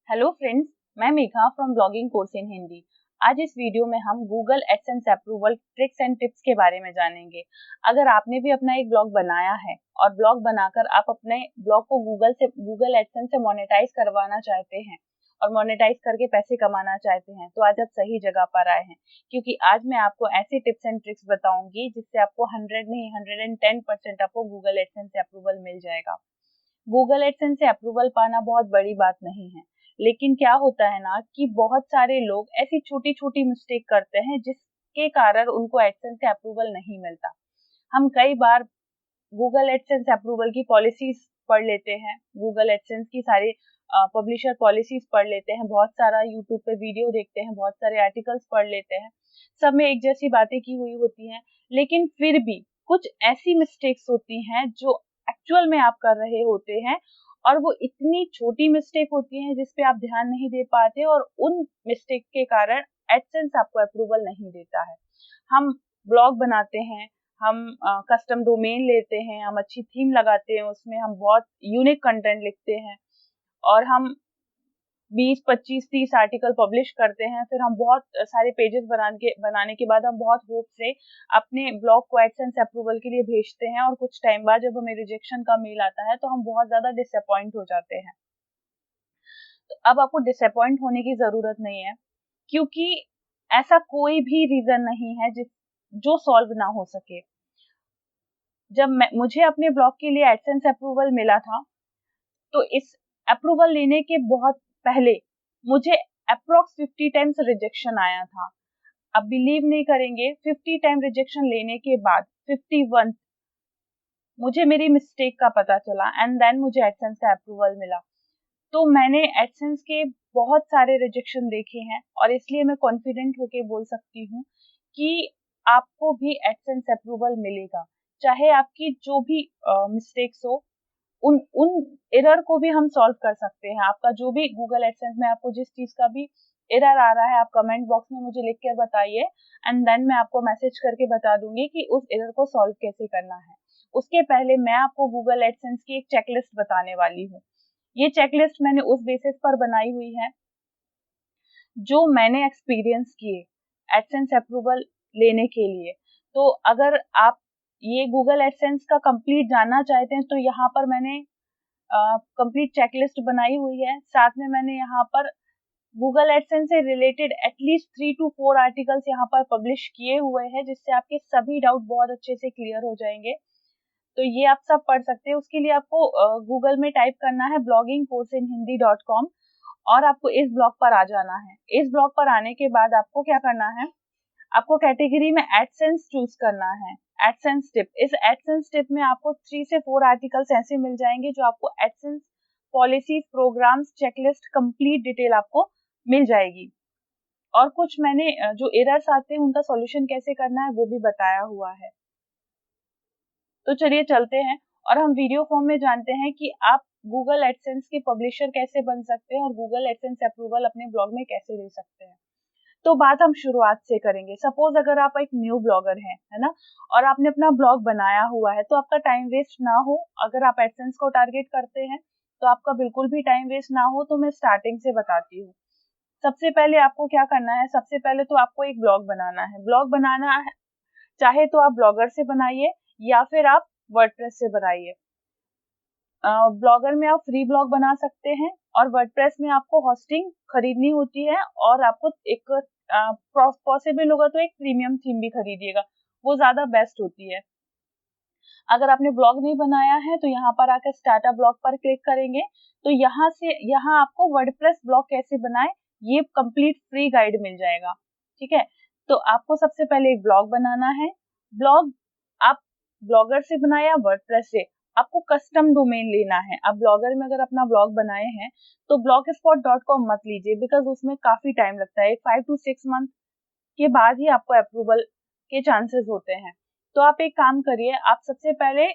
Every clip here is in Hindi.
हेलो फ्रेंड्स, मैं Megha from blogging course in Hindi. आज इस वीडियो में हम Google AdSense approval tricks and tips के बारे में जानेंगे। अगर आपने भी अपना एक ब्लॉग बनाया है और ब्लॉग बनाकर आप अपने ब्लॉग को गूगल एडसेंस से मोनेटाइज करवाना चाहते हैं और मोनेटाइज करके पैसे कमाना चाहते हैं, तो आज आप सही जगह पर आए हैं, क्योंकि आज मैं आपको ऐसी टिप्स एंड ट्रिक्स बताऊंगी जिससे आपको 100 नहीं 110% आपको गूगल एडसेंस से अप्रूवल मिल जाएगा। गूगल एडसेंस से अप्रूवल पाना बहुत बड़ी बात नहीं है, लेकिन क्या होता है ना कि बहुत सारे लोग ऐसी छोटी छोटी मिस्टेक करते हैं जिसके कारण उनको एडसेंस से अप्रूवल नहीं मिलता। हम कई बार गूगल एडसेंस अप्रूवल की पॉलिसीज पढ़ लेते हैं, गूगल एडसेंस की सारी पब्लिशर पॉलिसीज पढ़ लेते हैं, बहुत सारा यूट्यूब पे वीडियो देखते हैं, बहुत सारे आर्टिकल्स पढ़ लेते हैं, सब में एक जैसी बातें की हुई होती हैं, लेकिन फिर भी कुछ ऐसी मिस्टेक्स होती हैं जो एक्चुअल में आप कर रहे होते हैं और वो इतनी छोटी मिस्टेक होती हैं जिस पे आप ध्यान नहीं दे पाते और उन मिस्टेक के कारण एडसेंस आपको अप्रूवल नहीं देता है। हम ब्लॉग बनाते हैं, हम कस्टम डोमेन लेते हैं, हम अच्छी थीम लगाते हैं, उसमें हम बहुत यूनिक कंटेंट लिखते हैं और हम 20, 25, 30 आर्टिकल पब्लिश करते हैं। फिर हम बहुत सारे पेजेस बनाने के बाद हम बहुत होप से अपने ब्लॉग को एडसेंस अप्रूवल के लिए भेजते हैं और कुछ टाइम बाद जब हमें रिजेक्शन का मेल आता है तो हम बहुत ज्यादा डिसअपॉइंट हो जाते हैं। तो अब आपको डिसअपॉइंट होने की जरूरत नहीं है, क्योंकि ऐसा कोई भी रीजन नहीं है जो सॉल्व ना हो सके। जब मुझे अपने ब्लॉग के लिए एडसेंस अप्रूवल मिला था, तो इस अप्रूवल लेने के बहुत पहले मुझे अप्रोक्स 50 टाइम्स रिजेक्शन आया था। अब बिलीव नहीं करेंगे, 50 टाइम रिजेक्शन लेने के बाद 51 मुझे मेरी मिस्टेक का पता चला एंड देन मुझे एडसेंस का अप्रूवल मिला। तो मैंने एडसेंस के बहुत सारे रिजेक्शन देखे हैं और इसलिए मैं कॉन्फिडेंट होके बोल सकती हूँ कि आपको भी एडसेंस अप्रूवल मिलेगा, चाहे आपकी जो भी मिस्टेक्स हो। उन उन एरर को भी हम सॉल्व कर सकते हैं। आपका जो भी गूगल एडसेंस में आपको जिस चीज का भी एरर आ रहा है, आप कमेंट बॉक्स में मुझे लिख कर बताइए एंड देन मैं आपको मैसेज करके बता दूंगी कि उस एरर को सॉल्व कैसे करना है। उसके पहले मैं आपको गूगल एडसेंस की एक चेकलिस्ट बताने वाली हूँ। ये चेकलिस्ट मैंने उस बेसिस पर बनाई हुई है जो मैंने एक्सपीरियंस किए एडसेंस अप्रूवल लेने के लिए। तो अगर आप ये गूगल एडसेंस का कंप्लीट जानना चाहते हैं तो यहाँ पर मैंने कंप्लीट चेकलिस्ट बनाई हुई है। साथ में मैंने यहाँ पर गूगल एडसेंस से रिलेटेड एटलीस्ट 3 to 4 आर्टिकल्स यहाँ पर पब्लिश किए हुए हैं, जिससे आपके सभी डाउट बहुत अच्छे से क्लियर हो जाएंगे। तो ये आप सब पढ़ सकते हैं। उसके लिए आपको गूगल में टाइप करना है bloggingcoursehinhindi.com और आपको इस ब्लॉग पर आ जाना है। इस ब्लॉग पर आने के बाद आपको क्या करना है, आपको कैटेगरी में एडसेंस चूज करना है, एडसेंस टिप। इस एडसेंस टिप में आपको 3 से 4 आर्टिकल्स ऐसे मिल जाएंगे जो आपको AdSense policies, programs, checklist complete detail आपको मिल जाएगी। और कुछ मैंने जो एरर्स आते हैं उनका सॉल्यूशन कैसे करना है वो भी बताया हुआ है। तो चलिए चलते हैं और हम वीडियो फॉर्म में जानते हैं कि आप गूगल एडसेंस के पब्लिशर कैसे बन सकते हैं और गूगल एडसेंस अप्रूवल अपने ब्लॉग में कैसे ले सकते हैं। तो बात हम शुरुआत से करेंगे। सपोज अगर आप एक न्यू ब्लॉगर हैं, है ना, और आपने अपना ब्लॉग बनाया हुआ है, तो आपका टाइम वेस्ट ना हो। अगर आप एडसेंस को टारगेट करते हैं तो आपका बिल्कुल भी टाइम वेस्ट ना हो। तो मैं स्टार्टिंग से बताती हूँ। सबसे पहले आपको क्या करना है, सबसे पहले तो आपको एक ब्लॉग बनाना है। ब्लॉग बनाना है, चाहे तो आप ब्लॉगर से बनाइए या फिर आप वर्डप्रेस से बनाइए। ब्लॉगर में आप फ्री ब्लॉग बना सकते हैं और वर्डप्रेस में आपको होस्टिंग खरीदनी होती है और आपको एक पॉसिबल होगा तो एक प्रीमियम थीम भी खरीदिएगा, वो ज्यादा बेस्ट होती है। अगर आपने ब्लॉग नहीं बनाया है तो यहाँ पर आकर स्टार्ट अ ब्लॉग पर क्लिक करेंगे तो यहाँ आपको वर्डप्रेस ब्लॉग कैसे बनाए ये कंप्लीट फ्री गाइड मिल जाएगा। ठीक है, तो आपको सबसे पहले एक ब्लॉग बनाना है। ब्लॉग आप ब्लॉगर से बनाया वर्डप्रेस से, आपको कस्टम डोमेन लेना है। अब ब्लॉगर में अगर अपना ब्लॉग बनाए हैं तो blogspot.com मत लीजिए, बिकॉज उसमें काफी टाइम लगता है। 5 to 6 मंथ के बाद ही आपको अप्रूवल के चांसेस होते हैं। तो आप एक काम करिए, आप सबसे पहले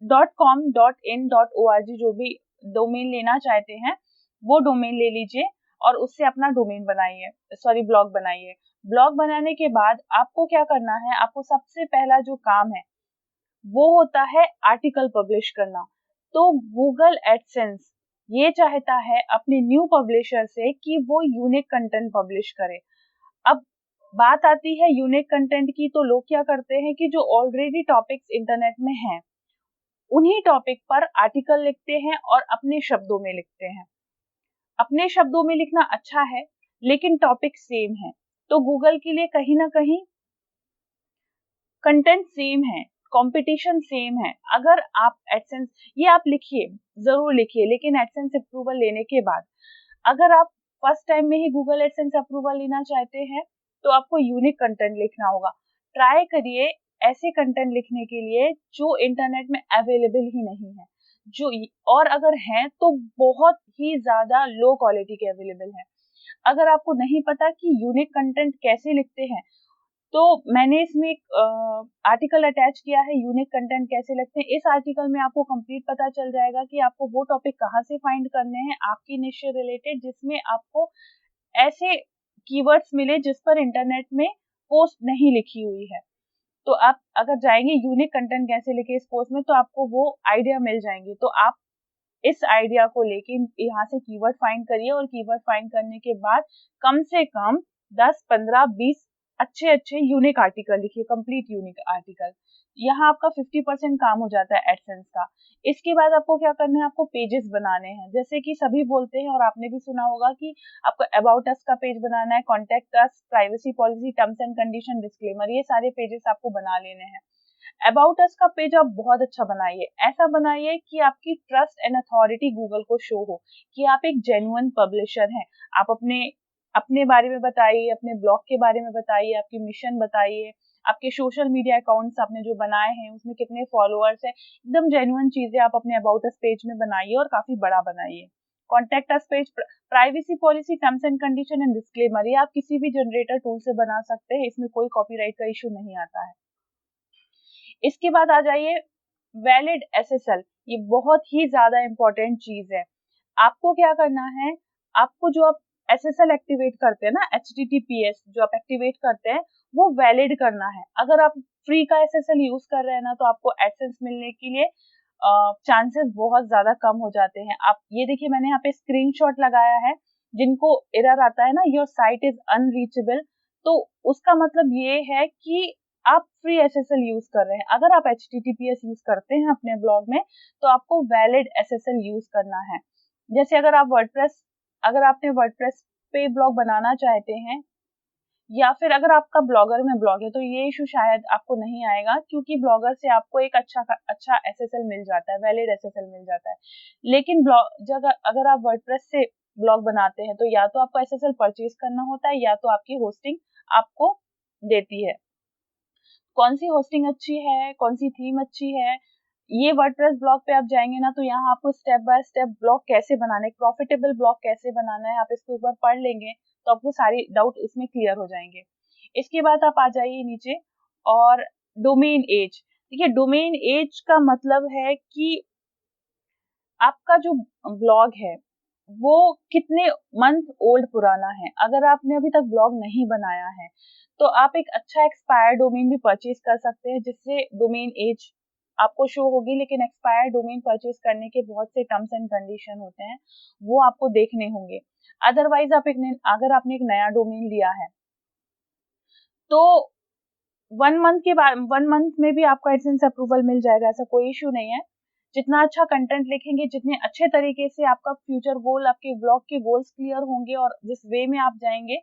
.com, .in, .org जो भी डोमेन लेना चाहते हैं वो डोमेन ले लीजिए और उससे अपना डोमेन बनाइए, सॉरी ब्लॉग बनाइए। ब्लॉग बनाने के बाद आपको क्या करना है, आपको सबसे पहला जो काम है वो होता है आर्टिकल पब्लिश करना। तो गूगल एडसेंस ये चाहता है अपने न्यू पब्लिशर से कि वो यूनिक कंटेंट पब्लिश करे। अब बात आती है यूनिक कंटेंट की, तो लोग क्या करते हैं कि जो ऑलरेडी टॉपिक्स इंटरनेट में हैं उन्हीं टॉपिक पर आर्टिकल लिखते हैं और अपने शब्दों में लिखते हैं। अपने शब्दों में लिखना अच्छा है, लेकिन टॉपिक सेम है, तो गूगल के लिए कहीं ना कहीं कंटेंट सेम है, कंपटीशन सेम है। अगर आप एडसेंस, ये आप लिखिए, जरूर लिखिए, लेकिन एडसेंस अप्रूवल लेने के बाद, अगर आप फर्स्ट टाइम में ही गूगल एडसेंस अप्रूवल लेना चाहते हैं तो आपको यूनिक कंटेंट लिखना होगा। ट्राई करिए ऐसे कंटेंट लिखने के लिए जो इंटरनेट में अवेलेबल ही नहीं है, जो, और अगर हैं तो बहुत ही ज्यादा लो क्वालिटी के अवेलेबल है। अगर आपको नहीं पता कि यूनिक कंटेंट कैसे लिखते हैं, तो मैंने इसमें एक आर्टिकल अटैच किया है, यूनिक कंटेंट कैसे लिखते हैं। इस आर्टिकल में आपको कंप्लीट पता चल जाएगा कि आपको वो टॉपिक कहाँ से फाइंड करने हैं आपकी निश से रिलेटेड, जिसमें आपको ऐसे कीवर्ड्स मिले जिस पर इंटरनेट में पोस्ट नहीं लिखी हुई है। तो आप अगर जाएंगे यूनिक कंटेंट कैसे लिखे इस पोस्ट में, तो आपको वो आइडिया मिल जाएंगे। तो आप इस आइडिया को लेके यहाँ से कीवर्ड फाइंड करिए, और कीवर्ड फाइंड करने के बाद कम से कम 10, 15, 20 अच्छे अच्छे यूनिक आर्टिकल लिखिए, कंप्लीट यूनिक आर्टिकल। यहाँ आपका 50% काम हो जाता है एडसेंस का। इसके बाद आपको क्या करना है, आपको पेजेस बनाने हैं। जैसे कि सभी बोलते हैं और आपने भी सुना होगा कि आपको अबाउट अस का पेज बनाना है, contact us, privacy policy, terms and condition, disclaimer, ये सारे पेजेस आपको बना लेने हैं। अबाउट अस का पेज आप बहुत अच्छा बनाइए, ऐसा बनाइए कि आपकी ट्रस्ट एंड अथॉरिटी गूगल को शो हो कि आप एक जेन्युइन पब्लिशर हैं। आप अपने अपने बारे में बताइए, अपने ब्लॉग के बारे में बताइए, आपकी मिशन बताइए, आपके सोशल मीडिया अकाउंट्स आपने जो बनाए हैं उसमें कितने फॉलोअर्स हैं, एकदम जेन्युइन चीजें आप अपने अबाउट अस पेज में बनाइए और काफी बड़ा बनाइए। Contact us page, privacy policy, terms and condition and disclaimer, ये आप किसी भी जनरेटर टूल से बना सकते हैं, इसमें कोई कॉपीराइट का इशू नहीं आता है। इसके बाद आ जाइए वैलिड एसएसएल, ये बहुत ही ज्यादा इंपॉर्टेंट चीज है। आपको क्या करना है, आपको जो आप एसएसएल एक्टिवेट करते हैं ना, HTTPS जो आप एक्टिवेट करते हैं, वो वैलिड करना है। अगर आप फ्री का एसएसएल यूज कर रहे हैं ना, तो आपको एडसेंस मिलने के लिए चांसेस बहुत ज्यादा कम हो जाते हैं। आप ये देखिए, मैंने यहाँ पे स्क्रीनशॉट लगाया है। जिनको एरर आता है ना, योर साइट इज अनरीचेबल, तो उसका मतलब ये है कि आप फ्री एसएसएल यूज कर रहे हैं। अगर आप HTTPS यूज करते हैं अपने ब्लॉग में, तो आपको वैलिड एसएसएल यूज करना है। जैसे अगर आपने वर्डप्रेस पे ब्लॉग बनाना चाहते हैं, या फिर अगर आपका ब्लॉगर में ब्लॉग है, तो ये इशू शायद आपको नहीं आएगा, क्योंकि ब्लॉगर से आपको एक अच्छा एसएसएल मिल जाता है, वैलिड एसएसएल मिल जाता है। लेकिन अगर आप वर्डप्रेस से ब्लॉग बनाते हैं, तो या तो आपको एसएसएल परचेज करना होता है, या तो आपकी होस्टिंग आपको देती है। कौन सी होस्टिंग अच्छी है, कौन सी थीम अच्छी है, ये वर्डप्रेस ब्लॉग पे आप जाएंगे ना, तो यहाँ आपको स्टेप बाय स्टेप ब्लॉग कैसे बनाना है, प्रॉफिटेबल ब्लॉग कैसे बनाना है, आप इसको एक बार पढ़ लेंगे तो आपको सारी डाउट उसमें क्लियर हो जाएंगे। इसके बाद आप आ जाइए नीचे, और डोमेन एज। देखिए, डोमेन एज का मतलब है कि आपका जो ब्लॉग है वो कितने मंथ ओल्ड पुराना है। अगर आपने अभी तक ब्लॉग नहीं बनाया है, तो आप एक अच्छा एक्सपायर डोमेन भी परचेज कर सकते हैं, जिससे डोमेन एज आपको शो होगी। लेकिन एक्सपायर डोमेन परचेज करने के बहुत से टर्म्स एंड कंडीशन होते हैं, वो आपको देखने होंगे। अदरवाइज अगर आपने एक नया डोमेन लिया है, तो 1 मंथ में भी आपको एडसेंस अप्रूवल मिल जाएगा, ऐसा कोई इशू नहीं है। जितना अच्छा कंटेंट लिखेंगे, जितने अच्छे तरीके से आपका फ्यूचर गोल, आपके ब्लॉग के गोल्स क्लियर होंगे, और जिस वे में आप जाएंगे,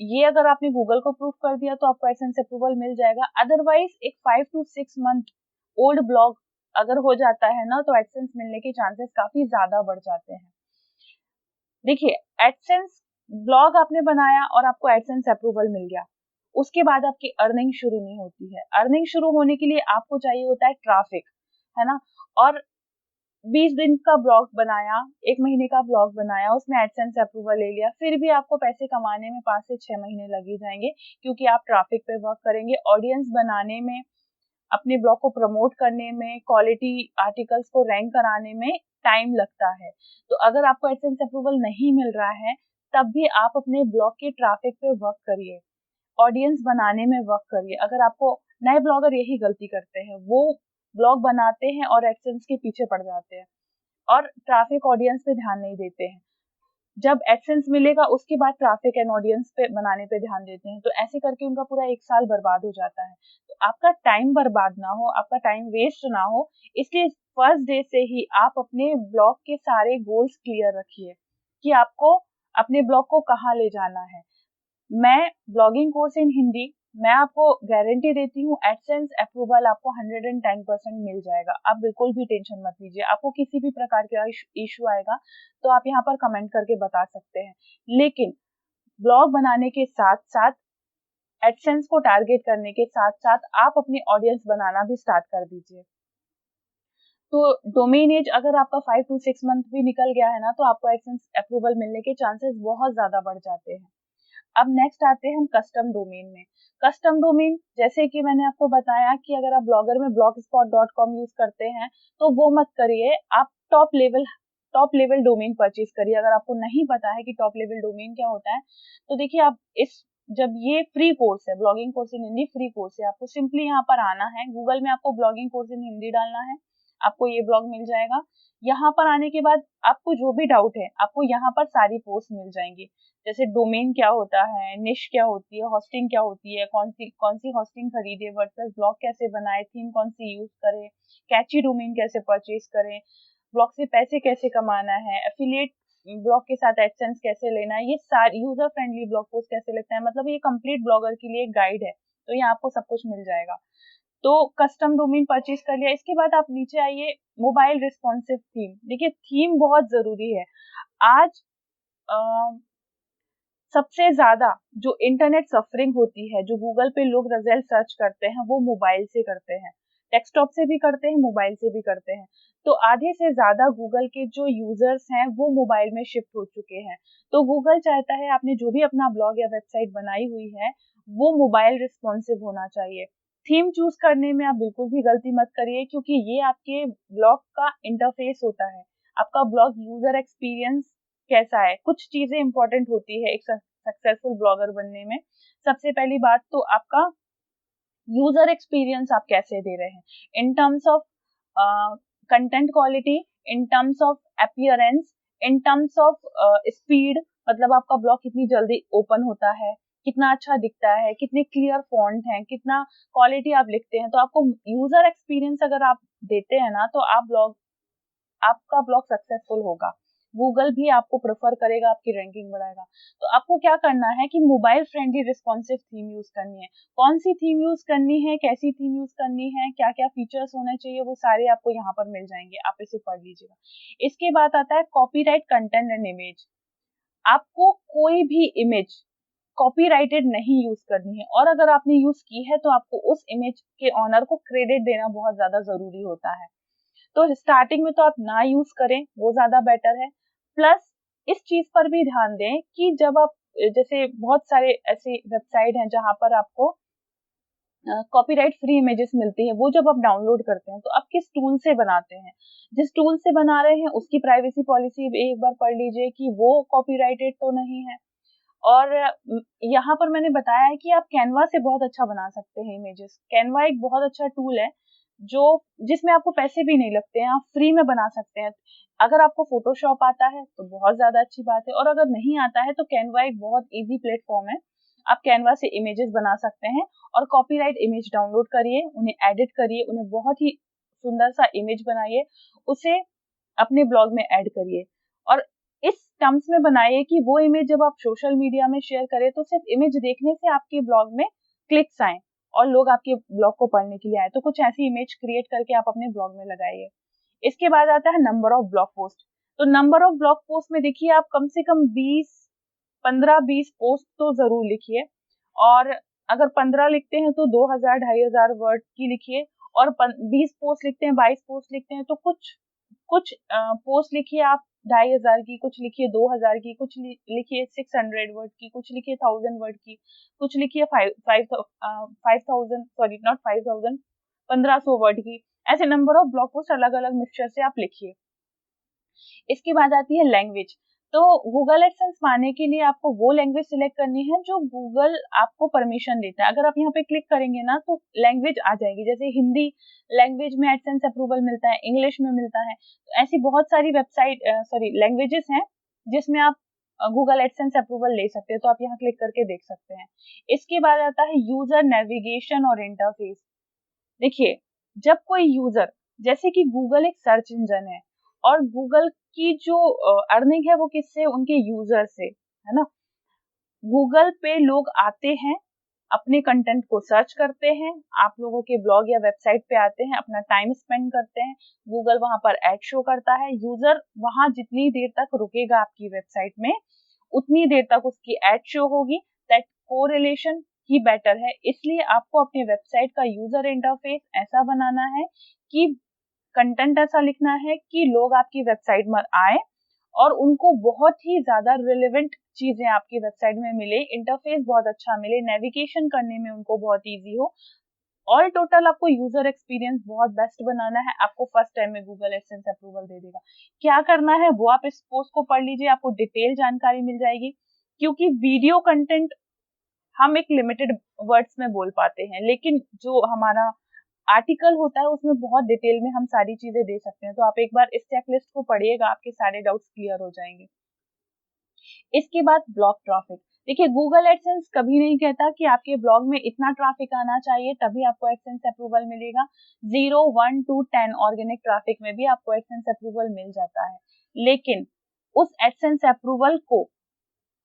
ये अगर आपने गूगल को प्रूफ कर दिया तो आपको एडसेंस अप्रूवल मिल जाएगा। अदरवाइज एक 5 to 6 मंथ ओल्ड ब्लॉग अगर हो जाता है ना, तो एडसेंस मिलने के चांसेस काफी ज्यादा बढ़ जाते हैं। देखिए, एडसेंस ब्लॉग आपने बनाया और आपको एडसेंस अप्रूवल मिल गया, उसके बाद आपकी अर्निंग शुरू नहीं होती है। अर्निंग शुरू होने के लिए आपको चाहिए होता है ट्रैफिक, है ना। और 20 दिन का ब्लॉग बनाया, 1 महीने का ब्लॉग बनाया, उसमें एडसेंस अप्रूवल ले लिया, फिर भी आपको पैसे कमाने में 5 से 6 महीने लग ही जाएंगे, क्योंकि आप ट्रैफिक पे वर्क करेंगे, ऑडियंस बनाने में, अपने ब्लॉग को प्रमोट करने में, क्वालिटी आर्टिकल्स को रैंक कराने में टाइम लगता है। तो अगर आपको एडसेंस अप्रूवल नहीं मिल रहा है, तब भी आप अपने ब्लॉग के ट्रैफिक पे वर्क करिए, ऑडियंस बनाने में वर्क करिए। अगर आपको, नए ब्लॉगर यही गलती करते हैं, वो ब्लॉग बनाते हैं और एडसेंस के पीछे पड़ जाते हैं। और ट्रैफिक ऑडियंस पे ध्यान नहीं देते हैं। जब एडसेंस मिलेगा उसके बाद ट्रैफिक एंड ऑडियंस पे बनाने पे ध्यान देते हैं, तो ऐसे करके उनका पूरा 1 साल बर्बाद हो जाता है। तो आपका टाइम बर्बाद ना हो, आपका टाइम वेस्ट ना हो, इसलिए फर्स्ट डे से ही आप अपने ब्लॉग के सारे गोल्स क्लियर रखिए कि आपको अपने ब्लॉग को कहाँ ले जाना है। मैं ब्लॉगिंग कोर्स इन हिंदी, मैं आपको गारंटी देती हूँ एडसेंस अप्रूवल आपको 110% मिल जाएगा। आप बिल्कुल भी टेंशन मत लीजिए। आपको किसी भी प्रकार का इशू आएगा तो आप यहाँ पर कमेंट करके बता सकते हैं। लेकिन ब्लॉग बनाने के साथ साथ एडसेंस को टारगेट करने के साथ साथ आप अपनी ऑडियंस बनाना भी स्टार्ट कर दीजिए। तो डोमेन एज अगर आपका 5 to 6 मंथ भी निकल गया है ना, तो आपको एडसेंस अप्रूवल मिलने के चांसेस बहुत ज्यादा बढ़ जाते हैं। अब नेक्स्ट आते हैं हम कस्टम डोमेन में। कस्टम डोमेन, जैसे कि मैंने आपको बताया कि अगर आप ब्लॉगर में blogspot.com यूज करते हैं तो वो मत करिए, आप टॉप लेवल डोमेन परचेज करिए। अगर आपको नहीं पता है कि टॉप लेवल डोमेन क्या होता है, तो देखिए आप जब ये फ्री कोर्स है, blogging course in Hindi free course है, आपको सिंपली यहाँ पर आना है, गूगल में आपको ब्लॉगिंग कोर्स इन हिंदी डालना है, आपको ये ब्लॉग मिल जाएगा। यहाँ पर आने के बाद आपको जो भी डाउट है, आपको यहाँ पर सारी पोस्ट मिल जाएंगी। जैसे डोमेन क्या होता है, निश क्या होती है, होस्टिंग क्या होती है, कौन सी होस्टिंग खरीदे, वर्डप्रेस ब्लॉग कैसे बनाए, थीम कौन सी यूज करें, कैची डोमेन कैसे परचेज करें, ब्लॉग से पैसे कैसे कमाना है, एफिलिएट ब्लॉग के साथ एडसेंस कैसे लेना है, ये सारी यूजर फ्रेंडली ब्लॉग पोस्ट कैसे लिखना है, मतलब ये कंप्लीट ब्लॉगर के लिए एक गाइड है। तो ये आपको सब कुछ मिल जाएगा। तो कस्टम डोमेन परचेज कर लिया, इसके बाद आप नीचे आइए, मोबाइल रिस्पॉन्सिव थीम। देखिए थीम बहुत जरूरी है। आज सबसे ज्यादा जो इंटरनेट सफरिंग होती है, जो गूगल पे लोग रिजल्ट सर्च करते हैं, वो मोबाइल से करते हैं, डेस्कटॉप से भी करते हैं, मोबाइल से भी करते हैं। तो आधे से ज्यादा गूगल के जो यूजर्स हैं वो मोबाइल में शिफ्ट हो चुके हैं। तो गूगल चाहता है आपने जो भी अपना ब्लॉग या वेबसाइट बनाई हुई है वो मोबाइल रिस्पॉन्सिव होना चाहिए। थीम चूज करने में आप बिल्कुल भी गलती मत करिए, क्योंकि ये आपके ब्लॉग का इंटरफेस होता है। आपका ब्लॉग यूजर एक्सपीरियंस कैसा है, कुछ चीजें इंपॉर्टेंट होती है एक सक्सेसफुल ब्लॉगर बनने में। सबसे पहली बात तो आपका यूजर एक्सपीरियंस आप कैसे दे रहे हैं, in terms of content quality, in terms of appearance, in terms of speed, मतलब आपका ब्लॉग कितनी जल्दी ओपन होता है, कितना अच्छा दिखता है, कितने क्लियर फॉन्ट हैं, कितना क्वालिटी आप लिखते हैं। तो आपको यूजर एक्सपीरियंस अगर आप देते हैं ना, तो आपका ब्लॉग सक्सेसफुल होगा, गूगल भी आपको प्रेफर करेगा, आपकी रैंकिंग बढ़ाएगा। तो आपको क्या करना है कि mobile friendly responsive theme use करनी है। कौन सी थीम यूज करनी है, कैसी थीम यूज करनी है, क्या क्या फीचर्स होने चाहिए, वो सारे आपको यहाँ पर मिल जाएंगे, आप इसे पढ़ लीजिएगा। इसके बाद आता है कॉपीराइट कंटेंट एंड इमेज। आपको कोई भी इमेज कॉपीराइटेड नहीं यूज करनी है, और अगर आपने यूज की है तो आपको उस इमेज के ऑनर को क्रेडिट देना बहुत ज्यादा जरूरी होता है। तो स्टार्टिंग में तो आप ना यूज करें, वो ज्यादा बेटर है। प्लस इस चीज पर भी ध्यान दें कि जब आप, जैसे बहुत सारे ऐसे वेबसाइट हैं जहां पर आपको कॉपीराइट फ्री इमेजेस मिलती है, वो जब आप डाउनलोड करते हैं तो आप किस टूल से बनाते हैं, जिस टूल से बना रहे हैं उसकी प्राइवेसी पॉलिसी एक बार पढ़ लीजिए कि वो कॉपीराइटेड तो नहीं है। और यहाँ पर मैंने बताया है कि आप कैनवा से बहुत अच्छा बना सकते हैं इमेजेस। कैनवा एक बहुत अच्छा टूल है जो जिसमें आपको पैसे भी नहीं लगते हैं, आप फ्री में बना सकते हैं। अगर आपको फोटोशॉप आता है तो बहुत ज्यादा अच्छी बात है, और अगर नहीं आता है तो कैनवा एक बहुत इजी प्लेटफॉर्म है। आप कैनवा से इमेजेस बना सकते हैं और कॉपीराइट इमेज डाउनलोड करिए, उन्हें एडिट करिए, उन्हें बहुत ही सुंदर सा इमेज बनाइए, उसे अपने ब्लॉग में ऐड करिए, और इस टर्म्स में बनाइए कि वो इमेज जब आप सोशल मीडिया में शेयर करें तो सिर्फ इमेज देखने से आपके ब्लॉग में क्लिक्स आए और लोग आपके ब्लॉग को पढ़ने के लिए आए। तो कुछ ऐसी इमेज क्रिएट करके आप अपने ब्लॉग में लगाइए। इसके बाद आता है नंबर ऑफ ब्लॉग पोस्ट। तो नंबर ऑफ ब्लॉग पोस्ट में देखिए आप कम से कम 15-20 पोस्ट तो जरूर लिखिए, और अगर 15 लिखते हैं तो 2000-2500 वर्ड की लिखिए, और 20 पोस्ट लिखते हैं, 22 पोस्ट लिखते हैं तो कुछ कुछ पोस्ट लिखिए आप 2500 की, कुछ लिखिए 2000 की, कुछ लिखिए 600 वर्ड की, कुछ लिखिए 1000 वर्ड की, कुछ लिखिए 5000, सॉरी नॉट 5000, 1500 वर्ड की। ऐसे नंबर ऑफ ब्लॉग पोस्ट अलग अलग मिक्सचर से आप लिखिए। इसके बाद आती है लैंग्वेज। तो गूगल एडसेंस पाने के लिए आपको वो लैंग्वेज सिलेक्ट करनी है जो गूगल आपको परमिशन देता है। अगर आप यहाँ पे क्लिक करेंगे ना तो लैंग्वेज आ जाएगी, जैसे हिंदी लैंग्वेज में एडसेंस अप्रूवल मिलता है, इंग्लिश में मिलता है। तो ऐसी बहुत सारी लैंग्वेजेस हैं जिसमें आप गूगल एडसेंस अप्रूवल ले सकते हैं। तो आप यहाँ क्लिक करके देख सकते हैं। इसके बाद आता है यूजर नेविगेशन और इंटरफेस। देखिए, जब कोई यूजर, जैसे कि गूगल एक सर्च इंजन है और गूगल की जो अर्निंग है वो किससे, उनके यूजर से, है ना। गूगल पे लोग आते हैं, अपने कंटेंट को सर्च करते हैं, आप लोगों के ब्लॉग या वेबसाइट पे आते हैं, अपना टाइम स्पेंड करते हैं, गूगल वहां पर एड शो करता है। यूजर वहां जितनी देर तक रुकेगा आपकी वेबसाइट में उतनी देर तक उसकी एड शो होगी। दैट कोरिलेशन ही बेटर है। इसलिए आपको अपने वेबसाइट का यूजर इंटरफेस ऐसा बनाना है कि कंटेंट ऐसा लिखना है कि लोग आपकी वेबसाइट में आए और उनको बहुत ही ज्यादा रिलेवेंट चीजें आपकी वेबसाइट में मिले, इंटरफेस बहुत अच्छा मिले, नेविगेशन करने में उनको बहुत इजी हो। ऑल टोटल आपको यूजर एक्सपीरियंस बहुत बेस्ट बनाना है। आपको फर्स्ट टाइम में गूगल एडसेंस अप्रूवल दे देगा। क्या करना है वो आप इस पोस्ट को पढ़ लीजिए, आपको डिटेल जानकारी मिल जाएगी। क्योंकि वीडियो कंटेंट हम एक लिमिटेड वर्ड्स में बोल पाते हैं, लेकिन जो हमारा आर्टिकल होता है उसमें बहुत डिटेल में हम सारी चीजें दे सकते हैं। तो आप एक बार इस चेकलिस्ट को पढ़िएगा, आपके सारे डाउट्स क्लियर हो जाएंगे। इसके बाद ब्लॉग ट्रैफिक। देखिए, गूगल एडसेंस कभी नहीं कहता कि आपके ब्लॉग में इतना ट्रैफिक आना चाहिए तभी आपको एडसेंस अप्रूवल मिलेगा। 0, 1 to 10 ऑर्गेनिक ट्रैफिक में भी आपको एडसेंस अप्रूवल मिल जाता है, लेकिन उस एडसेंस अप्रूवल को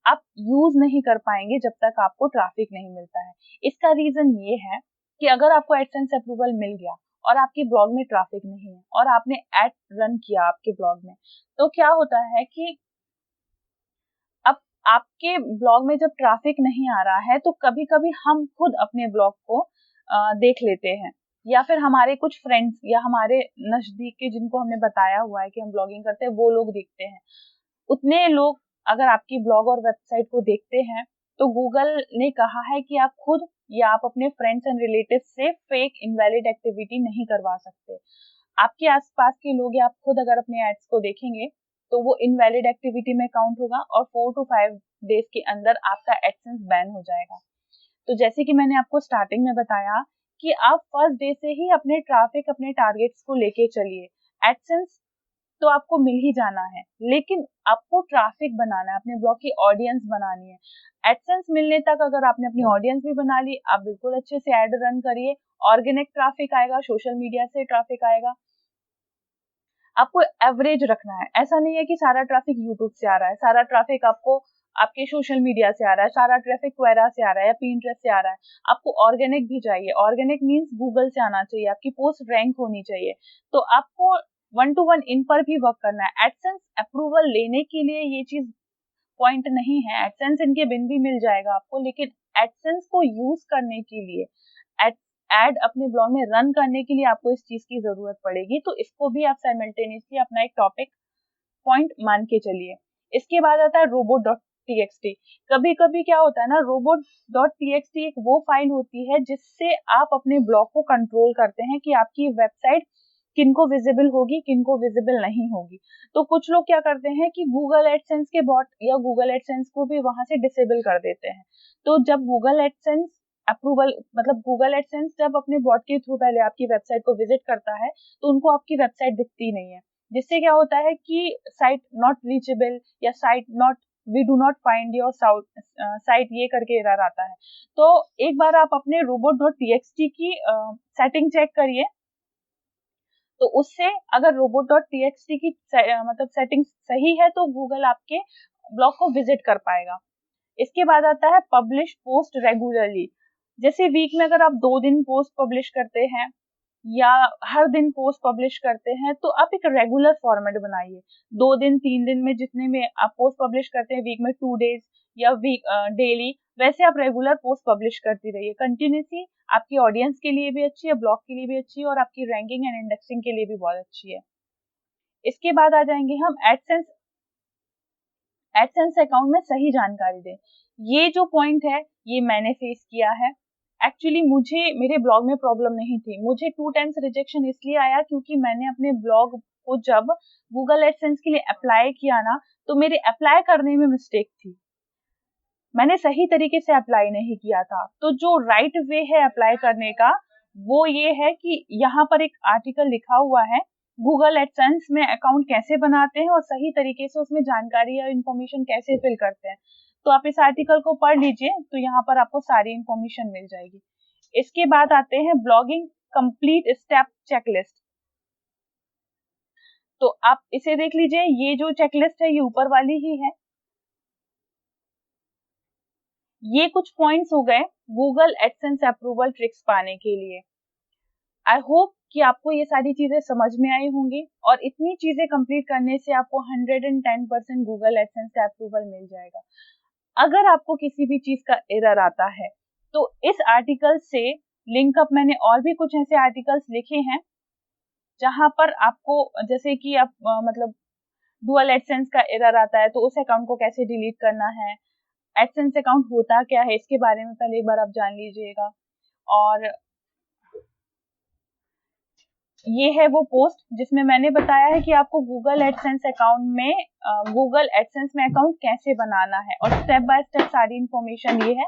आप यूज नहीं कर पाएंगे जब तक आपको ट्रैफिक नहीं मिलता है। इसका रीजन ये है कि अगर आपको एडसेंस अप्रूवल मिल गया और आपके ब्लॉग में ट्रैफिक नहीं है और आपने एड रन किया आपके ब्लॉग में, तो क्या होता है कि अब आपके ब्लॉग में जब ट्रैफिक नहीं आ रहा है तो कभी कभी हम खुद अपने ब्लॉग को देख लेते हैं, या फिर हमारे कुछ फ्रेंड्स या हमारे नजदीक के जिनको हमने बताया हुआ है कि हम ब्लॉगिंग करते हैं वो लोग देखते हैं। उतने लोग अगर आपकी ब्लॉग और वेबसाइट को देखते हैं तो गूगल ने कहा है कि आप खुद या आप अपने फ्रेंड्स एंड रिलेटिव से फेक इनवैलिड एक्टिविटी नहीं करवा सकते। आपके आसपास के लोग या आप खुद अगर अपने एड्स को देखेंगे तो वो इनवैलिड एक्टिविटी में काउंट होगा और 4 to 5 डेज के अंदर आपका एडसेंस बैन हो जाएगा। तो जैसे कि मैंने आपको स्टार्टिंग में बताया कि आप फर्स्ट डे से ही अपने ट्रैफिक, अपने टारगेट्स को लेके चलिए। एडसेंस तो आपको मिल ही जाना है, लेकिन आपको ट्रैफिक बनाना है, अपने ब्लॉग की ऑडियंस बनानी है। एडसेंस मिलने तक अगर आपने अपनी ऑडियंस भी बना ली, आप बिल्कुल अच्छे से एड रन करिए, ऑर्गेनिक ट्रैफिक आएगा, सोशल मीडिया से ट्रैफिक आएगा। आपको एवरेज रखना है, ऐसा नहीं है कि सारा ट्रैफिक यूट्यूब से आ रहा है, सारा ट्रैफिक आपको आपके सोशल मीडिया से आ रहा है, सारा ट्रैफिक क्वेरा से आ रहा है या पिंटरेस्ट से आ रहा है। आपको ऑर्गेनिक भी चाहिए, ऑर्गेनिक मींस गूगल से आना चाहिए, आपकी पोस्ट रैंक होनी चाहिए। तो आपको 1 to 1 इन पर भी वर्क करना है। एडसेंस अप्रूवल लेने के लिए ये चीज पॉइंट नहीं है, एडसेंस इनके बिन भी मिल जाएगा आपको, लेकिन एडसेंस को यूज करने के लिए, एड अपने ब्लॉग में रन करने के लिए आपको इस चीज की जरूरत पड़ेगी। तो इसको भी आप साइमल्टेनियसली अपना एक टॉपिक पॉइंट मान के चलिए। इसके बाद आता है robot.txt। कभी कभी क्या होता है ना, robot.txt एक वो फाइल होती है जिससे आप अपने ब्लॉग को कंट्रोल करते हैं कि आपकी वेबसाइट किनको विजिबल होगी, किनको विजिबल नहीं होगी। तो कुछ लोग क्या करते हैं कि गूगल एडसेंस के बॉट या गूगल एडसेंस को भी वहां से डिसेबल कर देते हैं। तो जब गूगल एडसेंस अप्रूवल, मतलब गूगल एडसेंस जब अपने बॉट के थ्रू पहले आपकी वेबसाइट को विजिट करता है तो उनको आपकी वेबसाइट दिखती नहीं है, जिससे क्या होता है कि साइट नॉट रीचेबल या site not, we do not find your site, ये करके एरर आता है। तो एक बार आप अपने robot.txt की सेटिंग चेक करिए, तो उससे अगर robot.txt की मतलब सेटिंग सही है तो गूगल आपके ब्लॉग को विजिट कर पाएगा। इसके बाद आता है पब्लिश पोस्ट रेगुलरली। जैसे वीक में अगर आप 2 दिन पोस्ट पब्लिश करते हैं या हर दिन पोस्ट पब्लिश करते हैं तो आप एक रेगुलर फॉर्मेट बनाइए। 2 दिन 3 दिन में जितने में आप पोस्ट पब्लिश करते हैं, वीक में 2 डेज या वीक डेली, वैसे आप रेगुलर पोस्ट पब्लिश करती रहिए। कंटिन्यूसली आपकी ऑडियंस के लिए भी अच्छी है, ब्लॉग के लिए भी अच्छी है और आपकी रैंकिंग एंड इंडेक्सिंग के लिए भी बहुत अच्छी है। इसके बाद आ जाएंगे हम एडसेंस अकाउंट में सही जानकारी दें। ये जो पॉइंट है ये मैंने फेस किया है। एक्चुअली मुझे मेरे ब्लॉग में प्रॉब्लम नहीं थी, मुझे 2 टाइम्स रिजेक्शन इसलिए आया क्योंकि मैंने अपने ब्लॉग को जब गूगल एडसेंस के लिए अप्लाई किया ना, तो मेरे अप्लाई करने में मिस्टेक थी, मैंने सही तरीके से अप्लाई नहीं किया था। तो जो राइट वे है अप्लाई करने का वो ये है कि यहाँ पर एक आर्टिकल लिखा हुआ है गूगल एडसेंस में अकाउंट कैसे बनाते हैं और सही तरीके से उसमें जानकारी या इंफॉर्मेशन कैसे फिल करते हैं। तो आप इस आर्टिकल को पढ़ लीजिए, तो यहाँ पर आपको सारी इंफॉर्मेशन मिल जाएगी। इसके बाद आते हैं ब्लॉगिंग कंप्लीट स्टेप चेकलिस्ट। तो आप इसे देख लीजिए, ये जो चेकलिस्ट है ये ऊपर वाली ही है। ये कुछ पॉइंट्स हो गए गूगल एडसेंस अप्रूवल ट्रिक्स पाने के लिए। आई होप कि आपको ये सारी चीजें समझ में आई होंगी और इतनी चीजें कंप्लीट करने से आपको 110% गूगल एडसेंस का अप्रूवल मिल जाएगा। अगर आपको किसी भी चीज का एरर आता है तो इस आर्टिकल से लिंक अप, मैंने और भी कुछ ऐसे आर्टिकल्स लिखे हैं जहां पर आपको, जैसे कि आप मतलब डुअल एडसेंस का एरर आता है तो उस अकाउंट को कैसे डिलीट करना है, एडसेंस अकाउंट होता क्या है इसके बारे में पहले एक बार आप जान लीजिएगा। और ये है वो पोस्ट जिसमें मैंने बताया है कि आपको गूगल एडसेंस अकाउंट में गूगल एडसेंस में अकाउंट कैसे बनाना है और स्टेप बाय स्टेप सारी इंफॉर्मेशन ये है।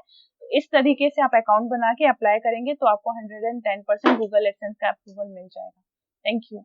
इस तरीके से आप अकाउंट बना के अप्लाई करेंगे तो आपको 110% गूगल एडसेंस का अप्रूवल मिल जाएगा। Thank you.